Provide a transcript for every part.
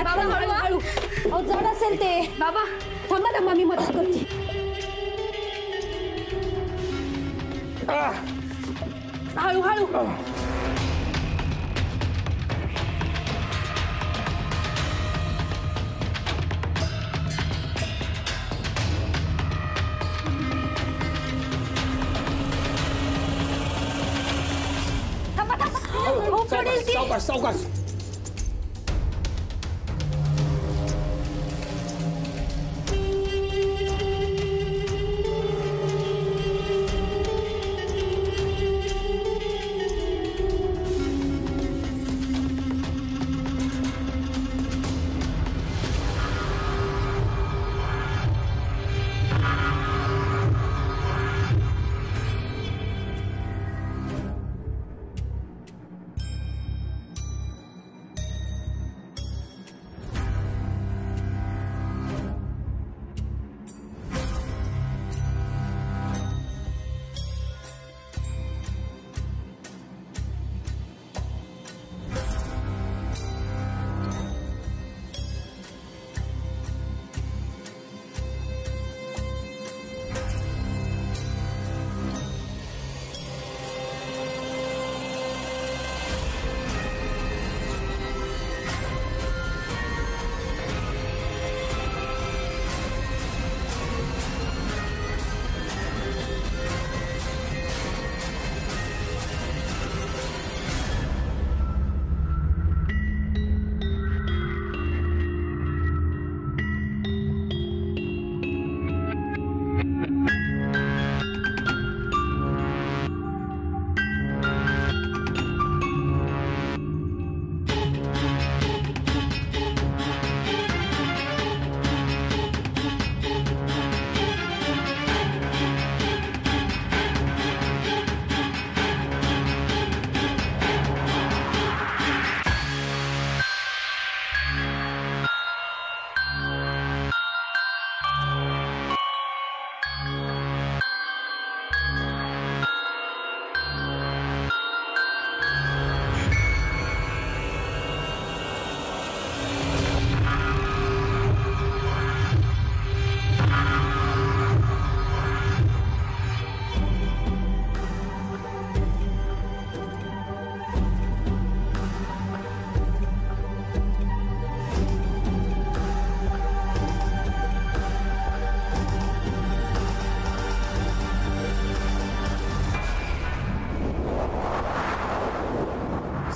बाबा हळू हळू. अहो जड असेल ते. बाबा थांबा थांबा, मी मदत करते. हळू हळू. थांबा थांबा. पडेल ती. सावकाश सावकाश.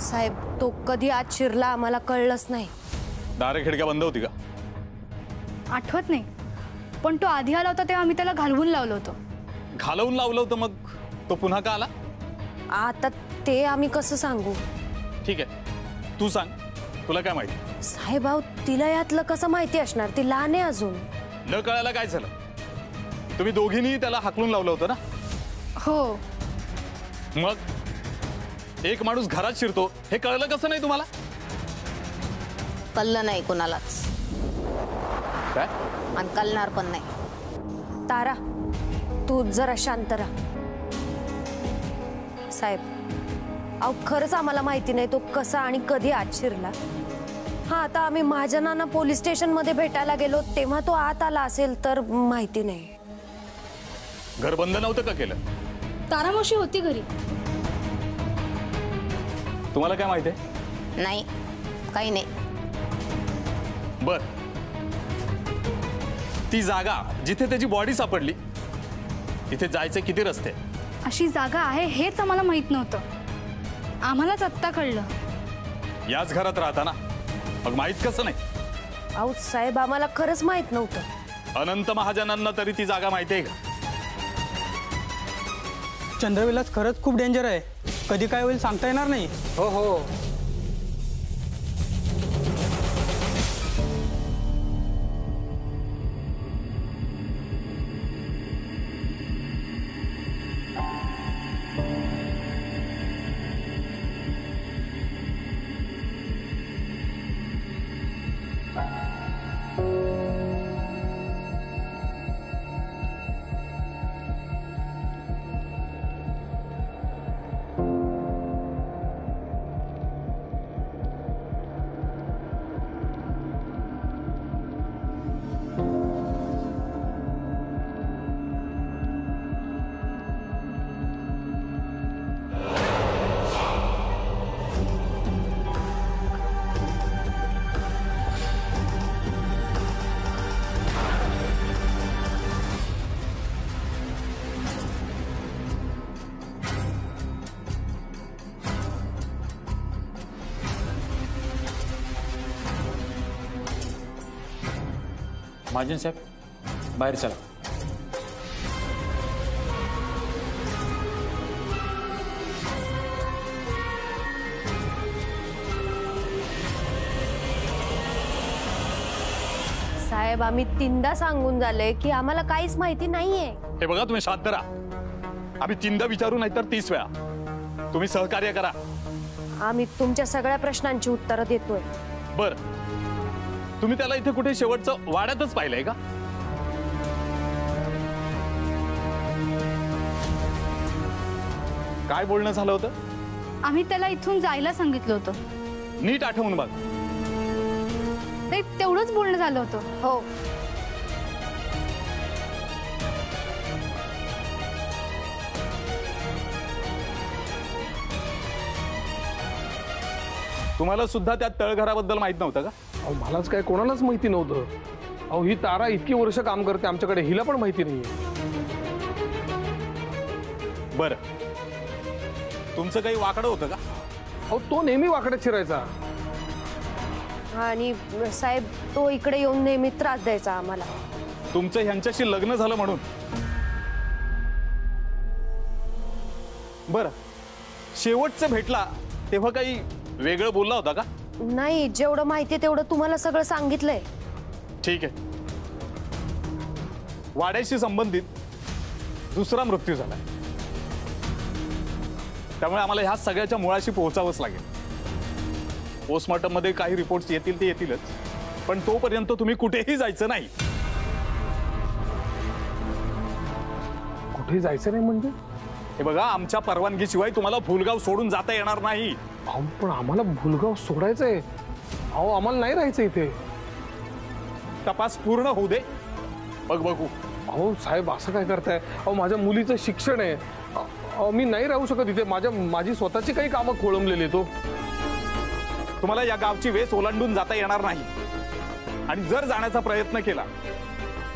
साहेब तो कधी आत शिरला आम्हाला कळलंच नाही. दारे खिडक्या बंद होती का? आठवत नाही, पण तो आधी आला होता तेव्हा आम्ही त्याला घालवून लावलं होतं. घालवून लावलं होतं? मग तो पुन्हा का आला? आता ते आम्ही कसं सांगू? ठीक आहे, तू सांग, तुला काय माहिती? साहेब अहो तिला यातलं कसं माहिती असणार? ती लहान आहे अजून. न कळायला काय झालं? तुम्ही दोघींनी त्याला हाकलून लावलं होतं ना? हो. मग एक माणूस घरात शिरतो हे कळलं कसं नाही तुम्हाला? कळलं नाही कोणालाच. काय? आणि कळणार पण नाही. तारा तू जरा शांत राहा. साहेब अहो खरंच आम्हाला माहिती नाही तो कसा आणि कधी आत शिरला. हा आता आम्ही महाजनांना पोलीस स्टेशन मध्ये भेटायला गेलो तेव्हा तो आत आला असेल तर माहिती नाही. घर बंद नव्हतं का केलं? तारामावशी होती घरी. तुम्हाला काय माहिती आहे? नाही, काही नाही. बर, ती जागा जिथे त्याची बॉडी सापडली तिथे जायचे किती रस्ते? अशी जागा आहे हेच आम्हाला माहित नव्हतं. आम्हालाच आत्ता कळलं. याच घरात राहता ना, मग माहित कसं नाही? अहो साहेब आम्हाला खरंच माहित नव्हतं. अनंत महाजनांना तरी ती जागा माहिती आहे का? चंद्रविलास खरंच खूप डेंजर आहे. कधी काय होईल सांगता येणार नाही. हो हो. महाजन साहेब बाहेर चला. साहेब आम्ही 3दा सांगून झालंय की आम्हाला काहीच माहिती नाहीये. हे बघा तुम्ही शांत राहा. आम्ही 3दा विचारू नाही तर 30 वेळा. तुम्ही सहकार्य करा. आम्ही तुमच्या सगळ्या प्रश्नांची उत्तरं देतोय. बर, तुम्ही त्याला इथे कुठे शेवटचं वाड्यातच पाहिलंय का? काय बोलणं झालं होतं? आम्ही त्याला इथून जायला सांगितलं होतं. नीट आठवून बघ. नाही, तेवढंच बोलणं झालं होतं. हो, तुम्हाला सुद्धा त्या तळघराबद्दल माहित नव्हतं का? अहो मलाच काय कोणालाच माहिती नव्हतं. अहो ही तारा इतकी वर्ष काम करते आमच्याकडे, हिला पण माहिती नाहीये. बर, तुमचं काही वाकडं होतं का? अहो तो नेहमी वाकडे शिरायचा. आणि साहेब तो इकडे येऊन नेहमी त्रास द्यायचा आम्हाला. तुमचं ह्यांच्याशी लग्न झालं म्हणून? बर, शेवटचं भेटला तेव्हा काही वेगळं बोलला होता का? नाही, जेवढं माहिती तेवढं तुम्हाला सगळं सांगितलंय. ठीक आहे. वाड्याशी संबंधित दुसरा मृत्यू झालाय, त्यामुळे आम्हाला ह्या सगळ्याच्या मुळाशी पोहोचावंच लागेल. पोस्टमॉर्टम मध्ये काही रिपोर्ट्स येतील ते येतीलच, पण तोपर्यंत तुम्ही कुठेही जायचं नाही. कुठे जायचं नाही म्हणजे? हे बघा, आमच्या परवानगीशिवाय तुम्हाला भुलगाव सोडून जाता येणार नाही. अहो पण आम्हाला भुलगाव सोडायचंय. अहो आम्हाला नाही राहायचं इथे. तपास पूर्ण होऊ दे, बघ बघू. अहो साहेब असं काय करताय? अहो माझ्या मुलीचं शिक्षण आहे. अहो मी नाही राहू शकत इथे. माझी स्वतःची काही कामं खोळंबलेली तो. तुम्हाला या गावची वेस ओलांडून जाता येणार नाही, आणि जर जाण्याचा प्रयत्न केला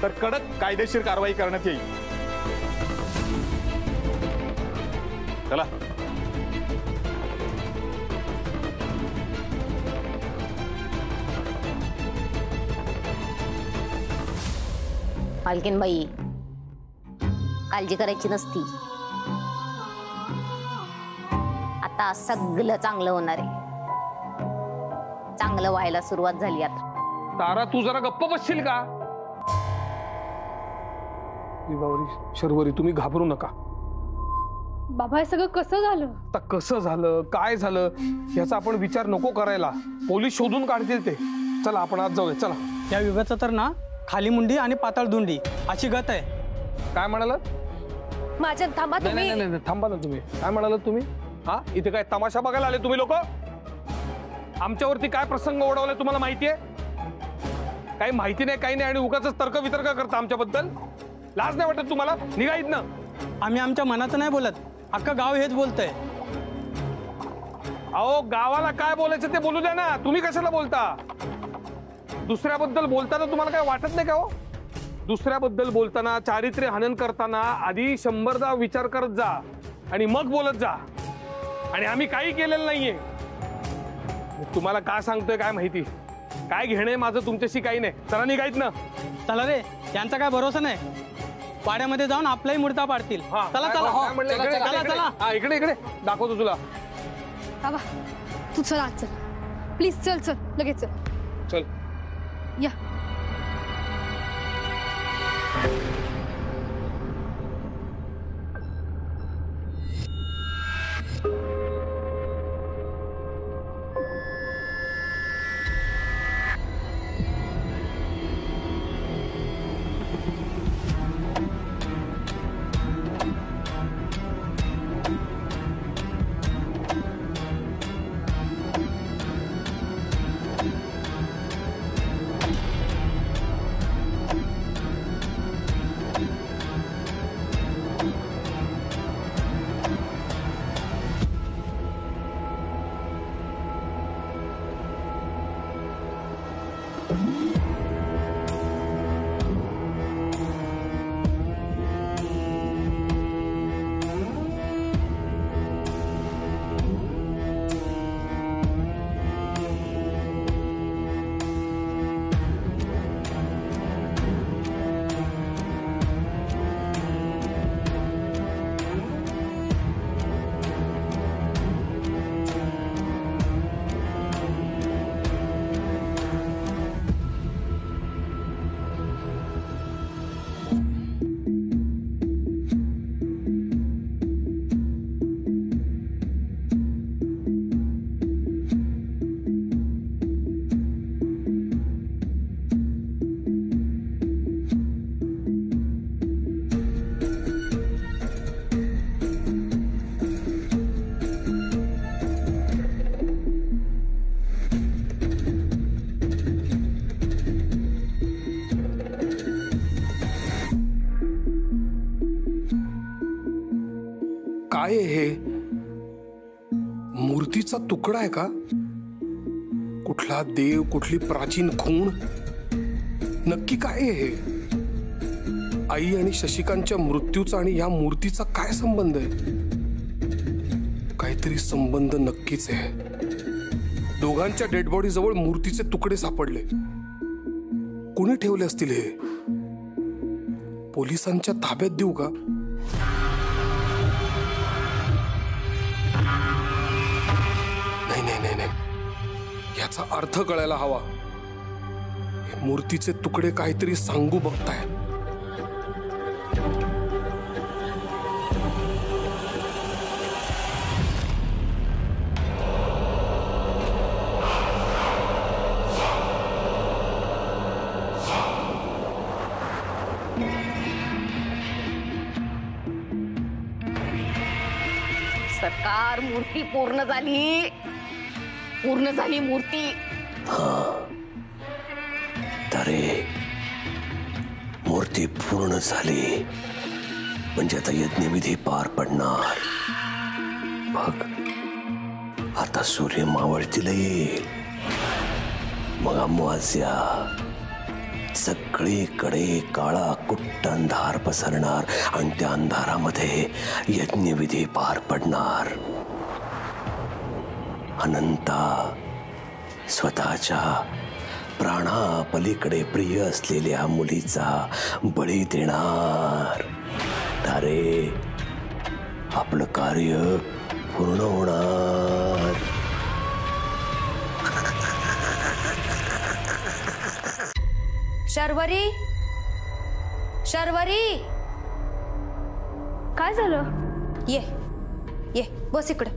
तर कडक कायदेशीर कारवाई करण्यात येईल. चला. मालकीनबाई, काळजी करायची नसती. आता सगळं चांगलं होणार आहे. चांगलं व्हायला सुरुवात झाली आता. तारा तू जरा गप्प बसशील का? विभावरी, शर्वरी, तुम्ही घाबरू नका. बाबा हे सगळं कसं झालं? आता कसं झालं, काय झालं याचा आपण विचार नको करायला. पोलीस शोधून काढतील ते. चला आपण आज जाऊया. चला. या विभागाचं तर ना खाली मुंडी आणि पाताळ दुंडी अशी गत आहे. काय म्हणालात? माझ्या थांबा नाही तुम्ही. नाही नाही, थांबा ना तुम्ही. काय म्हणालात तुम्ही? हा, इथे काय तमाशा बघायला आले तुम्ही लोक? आमच्यावरती काय प्रसंग ओढवलाय तुम्हाला माहितीये? काही माहिती नाही, काही नाही, आणि उगाच तर्क वितर्क करता आमच्याबद्दल. लाज नाही वाटत तुम्हाला? निघा इथनं. आम्ही आमच्या मनाचं नाही बोलत, अख्खं गाव हेच बोलतंय. अहो गावाला काय बोलायचं ते बोलू द्या ना. तुम्ही कशाला बोलता? दुसऱ्याबद्दल बोलताना तुम्हाला काय वाटत नाही का हो? दुसऱ्याबद्दल बोलताना, चारित्र्य हनन करताना आधी 100दा विचार करत जा आणि मग बोलत जा. आणि आम्ही काही केलेलं नाहीये. तुम्हाला काय सांगतोय काय माहिती. काय घेणे माझं तुमच्याशी काही नाही. चला निघायत ना. चला रे, यांचा काय भरोसा नाही. पाड्यामध्ये जाऊन आपलाही मुर्दा पाडतील. चला चला चला चला. हा, इकडे इकडे दाखवतो तुला. बाबा तू चल आज, चल प्लीज, चल चल लगेच चल. चल या. काय आहे हे? मूर्तीचा तुकडा आहे का? कुठला देव, कुठली प्राचीन खूण? नक्की काय आहे हे? आई आणि शशिकांतच्या मृत्यूचा आणि या मूर्तीचा काय संबंध आहे? काहीतरी संबंध नक्कीच आहे. दोघांच्या डेड बॉडी जवळ मूर्तीचे तुकडे सापडले. कोणी ठेवले असतील हे? पोलिसांच्या ताब्यात देऊ का? नाही नाही नाही नाही, याचा अर्थ कळायला हवा. हे मूर्तीचे तुकडे काहीतरी सांगू बघताय. सरकार, मूर्ती पूर्ण झाली मूर्ती. अरे मूर्ती पूर्ण झाली म्हणजे आता यज्ञविधी पार पडणार. बघ आता सूर्य मावळतीला येईल, मग अमावास्या. सगळीकडे काळा कुट्ट अंधार पसरणार आणि त्या अंधारामध्ये यज्ञविधी पार पडणार. अनंता स्वतःच्या प्राणापलीकडे प्रिय असलेल्या मुलीचा बळी देणार. अरे आपलं कार्य पूर्ण होणार. शर्वरी, शर्वरी, काय झालं? ये ये बस इकडे.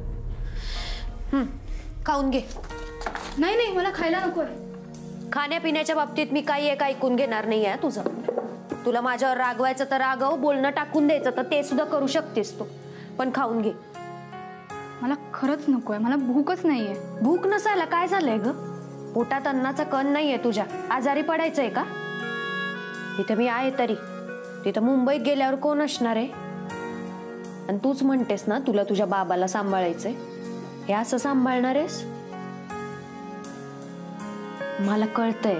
खाऊन घे. नाही नाही, मला खायला नकोय. खाण्यापिण्याच्या बाबतीत मी काही एक ऐकून घेणार नाही आहे तुझं. तुला माझ्यावर रागवायचं तर रागव, बोलणं टाकून द्यायचं तर ते सुद्धा करू शकतेस तू, पण खाऊन घे. मला खरंच नकोय, मला भूकच नाहीये. भूक नसायला काय झालंय ग? पोटात अन्नाचा कण नाहीये तुझ्या? आजारी पडायचंय का? इथं मी आहे तरी तिथं मुंबईत गेल्यावर कोण असणार आहे? आणि तूच म्हणतेस ना तुला तुझ्या बाबाला सांभाळायचंय. हे असं सांभाळणार आहेस? मला कळतंय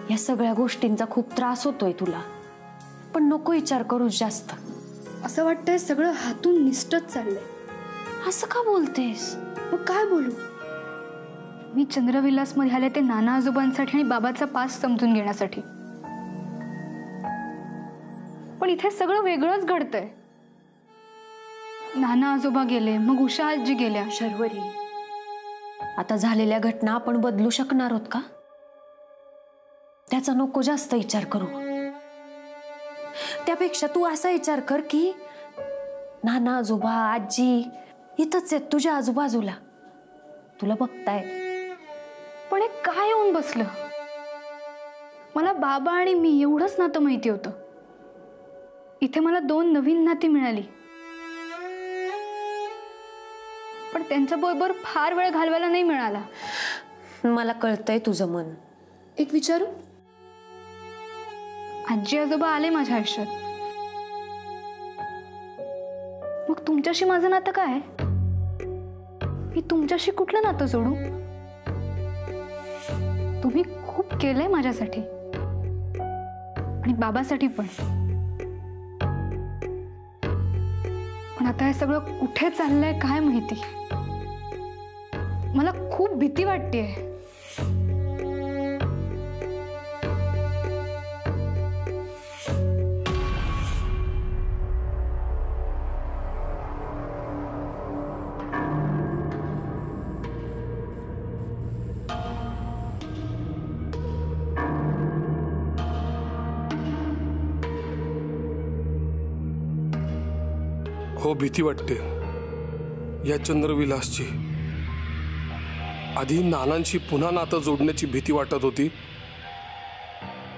या सगळ्या गोष्टींचा खूप त्रास होतोय तुला, पण नको विचार करूच जास्त. असं वाटतंय सगळं हातून निष्ठच चाललंय. असं का बोलतेस? मग काय बोलू? मी चंद्रविलास मध्ये आले ते नाना आजोबांसाठी आणि बाबाचा पास समजून घेण्यासाठी, पण इथे सगळं वेगळंच घडतंय. नाना आजोबा गेले, मग उषा आजी गेल्या. शर्वरी, आता झालेल्या घटना आपण बदलू शकणार आहोत का? त्याचा नको जास्त विचार करू. त्यापेक्षा तू असा विचार कर की नाना आजोबा आजी इथंच आहेत तुझ्या आजूबाजूला, तुला बघतायत. पण हे काय येऊन बसलं? मला बाबा आणि मी एवढंच नातं माहिती होतं. इथे मला 2 नवीन नाती मिळाली, पण त्यांच्याबरोबर फार वेळ घालवायला नाही मिळाला. मला कळतंय तुझं मन. एक विचारू? आजी आजोबा आले माझ्या आयुष्यात, मग तुमच्याशी माझं नातं काय? मी तुमच्याशी कुठलं नातं जोडू? तुम्ही खूप केलंय माझ्यासाठी आणि बाबासाठी पण आता हे सगळं कुठे चाललंय काय माहिती. मला खूप भीती वाटतेय. हो, भीती वाटते या चंद्रविलासची. आधी नानांशी पुन्हा नातं जोडण्याची भीती वाटत होती,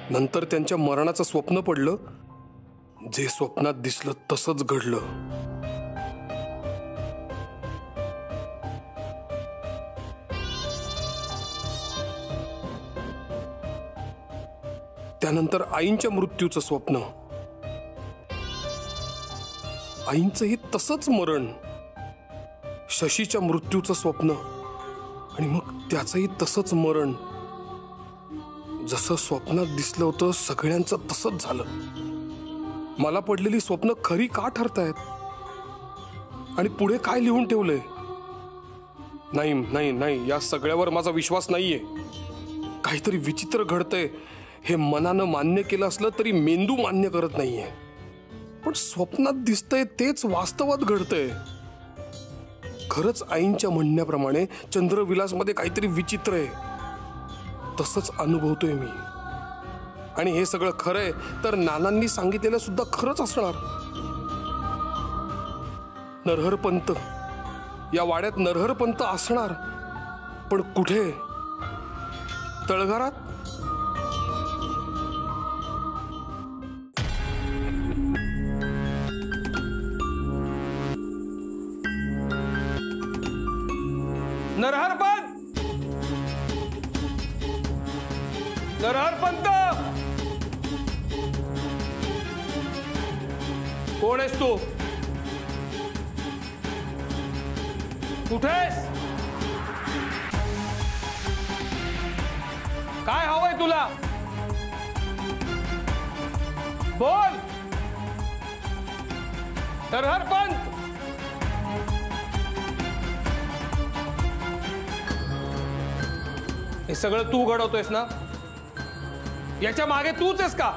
नंतर त्यांच्या मरणाचं स्वप्न पडलं. जे स्वप्नात दिसलं तसंच घडलं. त्यानंतर आईंच्या मृत्यूचं स्वप्न. आईंचंही तसंच मरण, शशीच्या मृत्यूचं स्वप्न आणि मग त्याचंही तसंच मरण. जसं स्वप्नात दिसलं होतं सगळ्यांचं तसंच झालं. मला पडलेली स्वप्न खरी का ठरतायत आणि पुढे काय लिहून ठेवलंय? नाही नाही नाही, या सगळ्यावर माझा विश्वास नाहीये. काहीतरी विचित्र घडतंय हे मनानं मान्य केलं असलं तरी मेंदू मान्य करत नाहीये. पण स्वप्नात दिसतंय तेच वास्तवात घडतंय. खरंच आईंच्या म्हणण्याप्रमाणे चंद्रविलासमध्ये काहीतरी विचित्र आहे, तसंच अनुभवतोय मी. आणि हे सगळं खरंय तर नानांनी सांगितलेलं सुद्धा खरंच असणार. नरहरपंत, या वाड्यात नरहरपंत असणार, पण कुठे? तळघरात? नरहरपंत, नरहरपंत, कोण आहेस तू? कुठेस? काय हवंय तुला? बोल. नरहरपंत, हे सगळं तू घडवतोयस ना? याच्या मागे तूच आहेस का?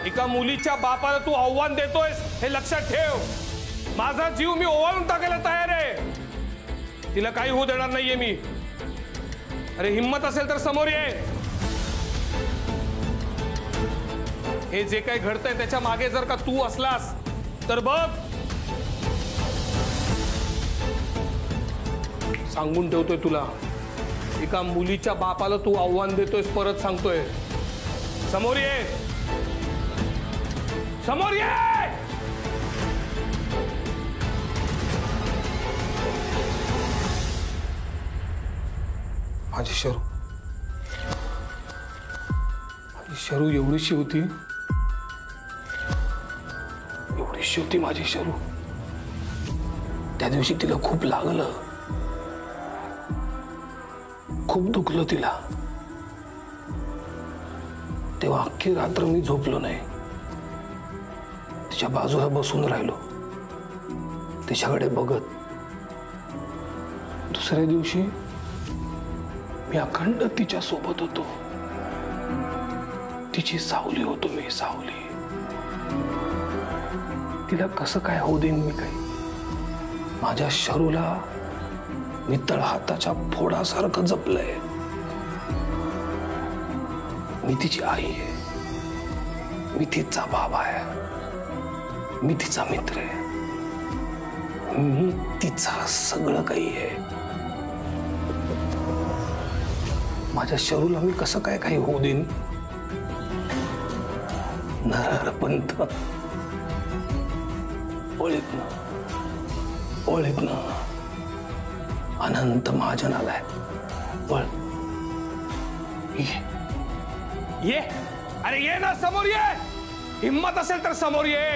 एका मुलीच्या बापाला तू आव्हान देतोयस हे लक्षात ठेव. माझा जीव मी ओवाळून टाकायला तयार आहे. तिला काही होऊ देणार नाहीये मी. अरे हिम्मत असेल तर समोर ये. हे जे काही घडतंय त्याच्या मागे जर का तू असलास तर बघ, सांगून ठेवतोय तुला, एका मुलीच्या बापाला तू आव्हान देतोयस. परत सांगतोय, समोर ये, समोर ये. माझी शरू, माझी शरू एवढीशी होती, एवढीशी होती माझी शरू. त्या दिवशी तिला खूप लागलं, खूप दुखलं तिला. तेव्हा अख्खी रात्र मी झोपलो नाही. तिच्या बाजूला बसून राहिलो, तिच्याकडे बघत. दुसऱ्या दिवशी मी अखंड तिच्या सोबत होतो. तिची सावली होतो मी, सावली. तिला कसं काय होऊ देईन मी काही? माझ्या शरूला मी तळहाताच्या फोडासारखं जपलंय. मी तिची आई आहे, मी तिचा बाबा आहे, मी तिचा मित्र आहे, मी तिचा सगळं काही आहे. माझ्या शरूला मी कसं काय काही होऊ देईन? नरहरपंत, ओळख ना, ओळख ना, अनंत महाजन आलाय. बोल, ये. अरे ये ना, समोर ये. हिम्मत असेल तर समोर ये.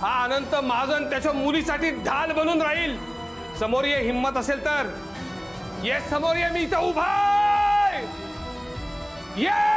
हा अनंत महाजन त्याच्या मुलीसाठी ढाल बनून राहील. समोर ये, हिम्मत असेल तर ये. समोर ये, मी इथं उभा आहे. ये.